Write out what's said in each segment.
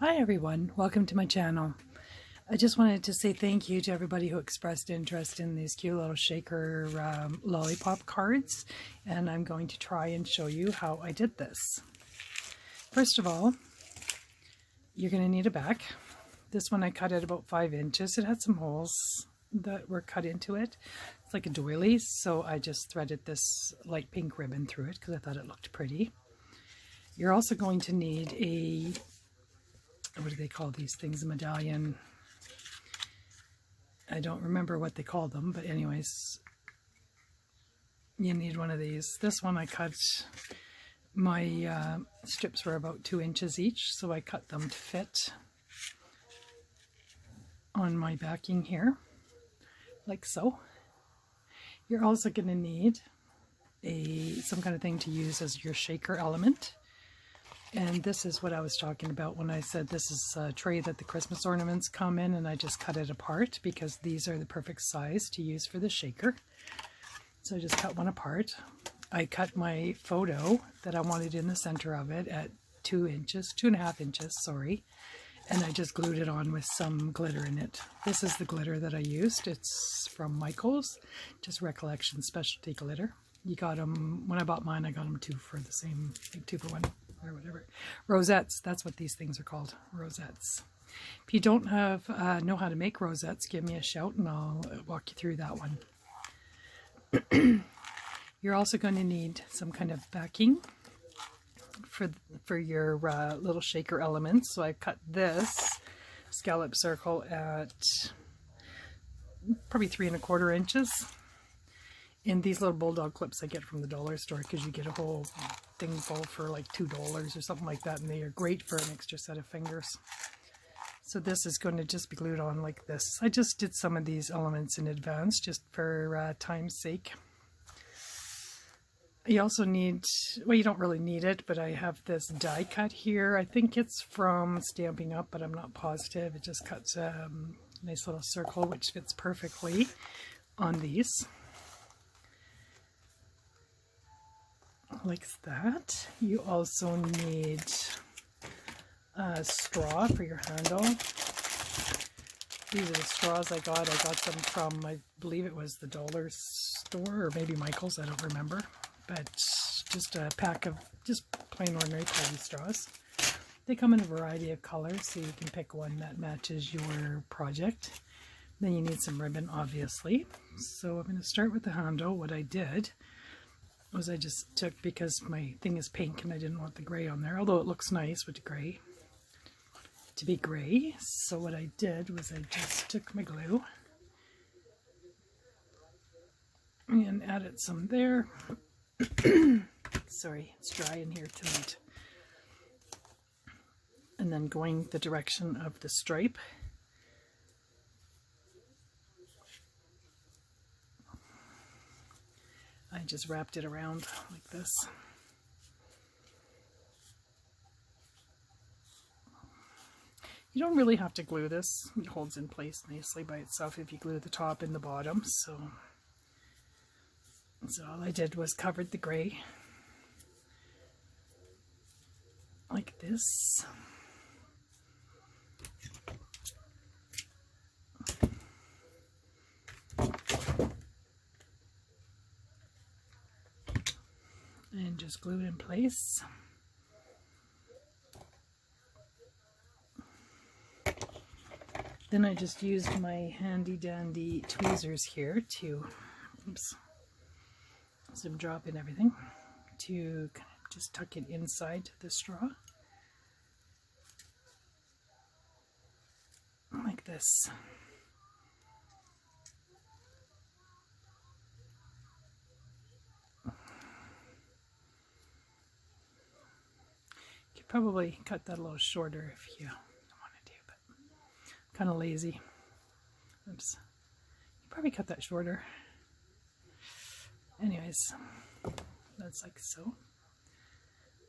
Hi everyone, welcome to my channel. I just wanted to say thank you to everybody who expressed interest in these cute little shaker lollipop cards, and I'm going to try and show you how I did this. First of all, you're going to need a back. This one I cut at about 5 inches. It had some holes that were cut into it. It's like a doily, so I just threaded this light pink ribbon through it because I thought it looked pretty. You're also going to need a, what do they call these things, a medallion. I don't remember what they call them, but anyways, you need one of these. This one I cut, my strips were about 2 inches each, so I cut them to fit on my backing here, like so. You're also going to need some kind of thing to use as your shaker element. And this is what I was talking about when I said this is a tray that the Christmas ornaments come in, and I just cut it apart because these are the perfect size to use for the shaker. So I just cut one apart. I cut my photo that I wanted in the center of it at 2.5 inches, sorry. And I just glued it on with some glitter in it. This is the glitter that I used. It's from Michael's, just Recollection Specialty Glitter. You got them, when I bought mine, I got them 2 for the same, like 2 for 1 or whatever. Rosettes, that's what these things are called, rosettes. If you don't know how to make rosettes, give me a shout and I'll walk you through that one. You're also going to need some kind of backing for your little shaker elements. So I cut this scallop circle at probably 3.25 inches. And these little bulldog clips I get from the dollar store, because you get a whole thing full for like $2 or something like that, and they are great for an extra set of fingers. So this is going to just be glued on like this. I just did some of these elements in advance just for time's sake. You also need, well, you don't really need it, but I have this die cut here. I think it's from Stamping Up, but I'm not positive. It just cuts a nice little circle which fits perfectly on these. Like that. You also need a straw for your handle. These are the straws I got. I got them from, I believe it was the dollar store or maybe Michael's, I don't remember. But just a pack of just plain ordinary party straws. They come in a variety of colors, so you can pick one that matches your project. Then you need some ribbon, obviously. So I'm going to start with the handle. What I did was I just took, because my thing is pink and I didn't want the gray on there, although it looks nice with the gray, to be gray. So what I did was I just took my glue and added some there. Sorry, it's dry in here tonight. And then going the direction of the stripe, I just wrapped it around like this. You don't really have to glue this. It holds in place nicely by itself if you glue the top and the bottom. So all I did was covered the gray like this. And just glue it in place. Then I just used my handy dandy tweezers here to, oops, some drop in everything, to just tuck it inside the straw. Like this. You could probably cut that a little shorter if you want to, but I'm kind of lazy. Oops. You probably cut that shorter. Anyways, that's like so.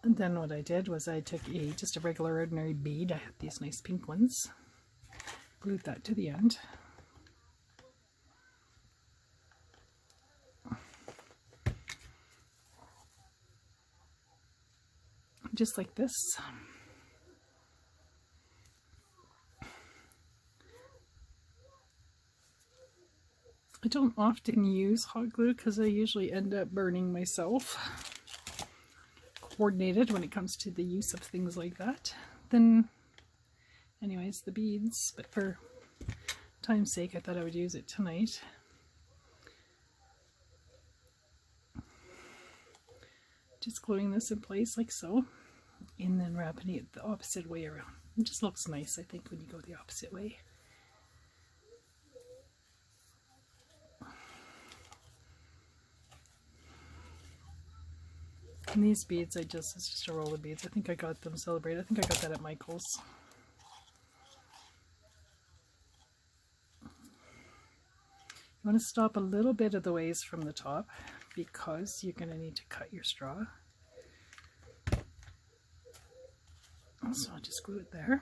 And then what I did was I took just a regular ordinary bead. I had these nice pink ones. Glued that to the end. Just like this. I don't often use hot glue because I usually end up burning myself. Coordinated when it comes to the use of things like that. Then, anyways, the beads, but for time's sake, I thought I would use it tonight. Just gluing this in place like so, and then wrapping it the opposite way around. It just looks nice, I think, when you go the opposite way. And these beads, it's just a roll of beads. I think I got them Celebrate. I think I got that at Michael's. You want to stop a little bit of the ways from the top because you're going to need to cut your straw. So I'll just glue it there.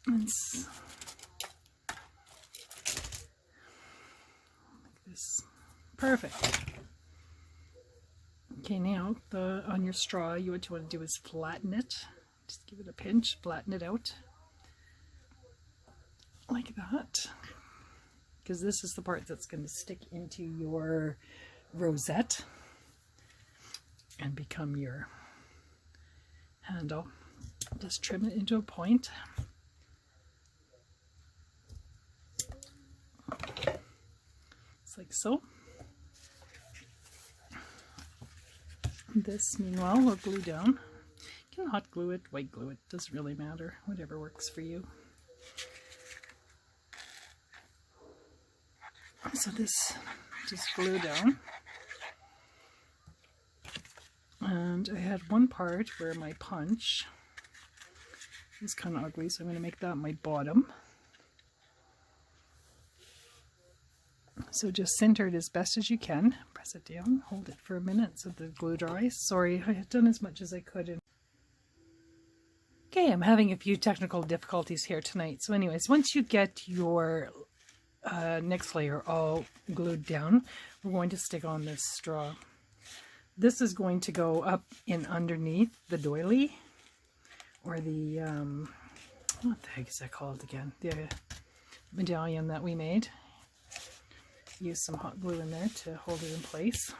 And like this. Perfect. Okay, now on your straw, what you want to do is flatten it. Just give it a pinch, flatten it out. Like that. Because this is the part that's going to stick into your rosette and become your handle. Just trim it into a point. It's like so. This, meanwhile, we'll glue down. You can hot glue it, white glue it, doesn't really matter, whatever works for you. So this, just glue down. And I had one part where my punch is kind of ugly, so I'm going to make that my bottom. So just center it as best as you can. Press it down, hold it for a minute so the glue dries. Sorry, I had done as much as I could. Okay, I'm having a few technical difficulties here tonight. So anyways, once you get your next layer all glued down, we're going to stick on this straw. This is going to go up in underneath the doily, or the, what the heck is that called again? The medallion that we made. Use some hot glue in there to hold it in place.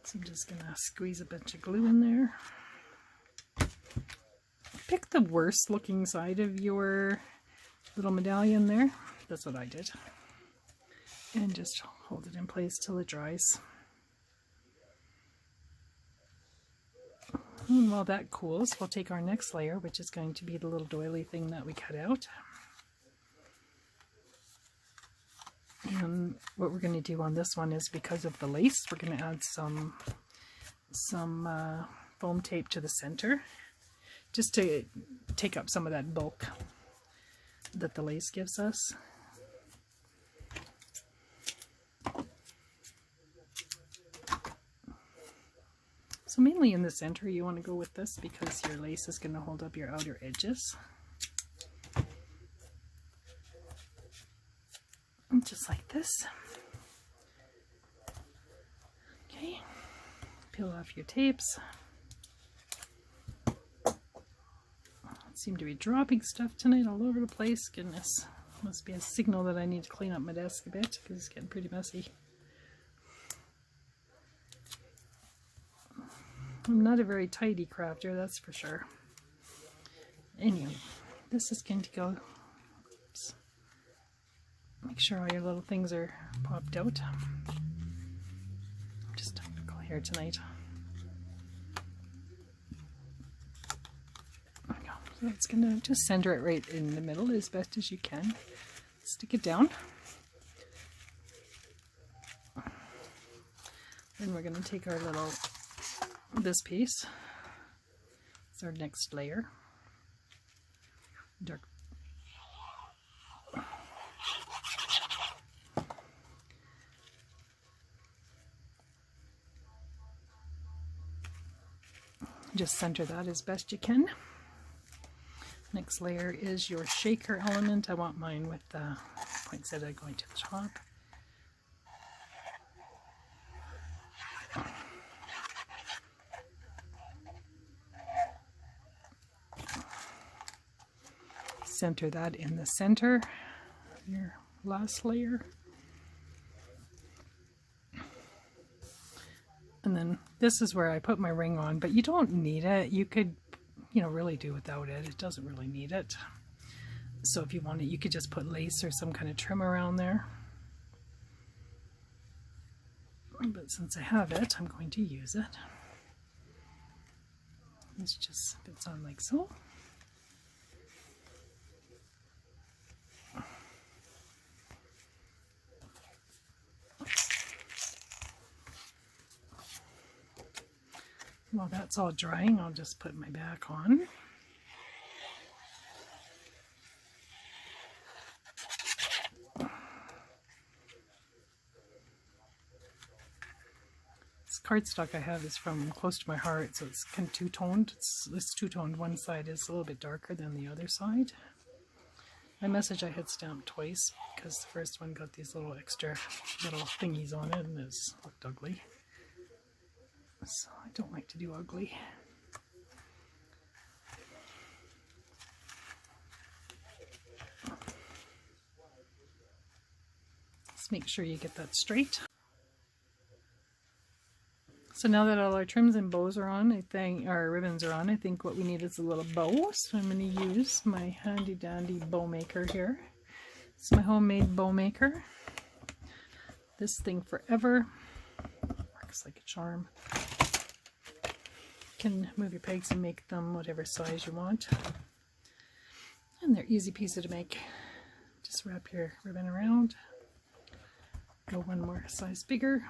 So I'm just going to squeeze a bunch of glue in there. Pick the worst looking side of your little medallion there. That's what I did. And just hold it in place till it dries. And while that cools, we'll take our next layer, which is going to be the little doily thing that we cut out. And what we're going to do on this one is, because of the lace, we're going to add some foam tape to the center, just to take up some of that bulk that the lace gives us. So mainly in the center you want to go with this because your lace is going to hold up your outer edges. And just like this. Okay, peel off your tapes. Seem to be dropping stuff tonight all over the place. Goodness, must be a signal that I need to clean up my desk a bit because it's getting pretty messy. I'm not a very tidy crafter, that's for sure. Anyway, this is going to go. Oops. Make sure all your little things are popped out. I'm just technical here tonight. There we go. So it's going to just center it right in the middle as best as you can. Stick it down. Then we're going to take our little, this piece, it's our next layer. Dark. Just center that as best you can. Next layer is your shaker element. I want mine with the poinsettia going to the top. center that in the center of your last layer. And then this is where I put my ring on, but you don't need it. You could, you know, really do without it. It doesn't really need it. So if you want it, you could just put lace or some kind of trim around there. But since I have it, I'm going to use it. This just fits on like so. While that's all drying, I'll just put my back on. This cardstock I have is from Close to My Heart, so it's kind of two-toned. It's two-toned. One side is a little bit darker than the other side. My message I had stamped twice because the first one got these little extra little thingies on it and it looked ugly. So I don't like to do ugly. Just make sure you get that straight. So now that all our trims and bows are on, our ribbons are on, I think what we need is a little bow. So I'm going to use my handy dandy bow maker here. It's my homemade bow maker. This thing forever. Works like a charm. You can move your pegs and make them whatever size you want. And they're easy peasy to make. Just wrap your ribbon around. Go one more size bigger.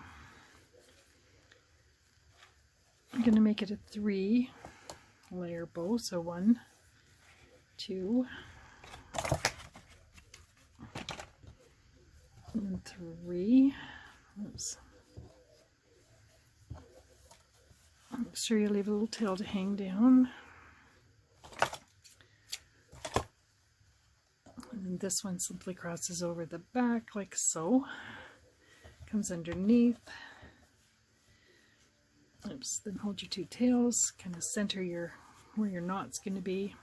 I'm going to make it a 3-layer bow, so 1, 2, and 3. Oops. Make sure you leave a little tail to hang down. And then this one simply crosses over the back like so. Comes underneath. Oops, then hold your 2 tails, kind of center where your knot's going to be.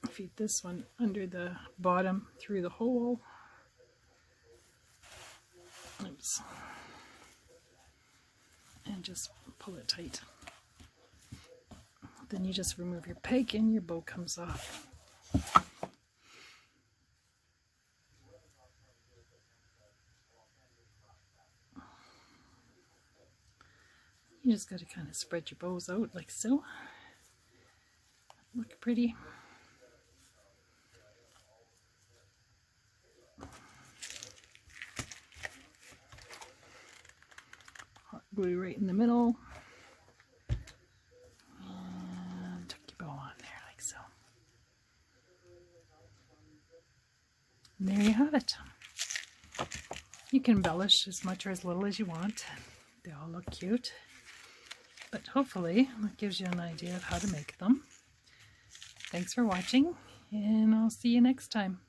Feed this one under the bottom through the hole. Oops. And just pull it tight. Then you just remove your peg and your bow comes off. You just got to kind of spread your bows out like so. Look pretty. Hot glue right in the middle. And tuck your bow on there like so. And there you have it. You can embellish as much or as little as you want. They all look cute. But hopefully that gives you an idea of how to make them. Thanks for watching, and I'll see you next time.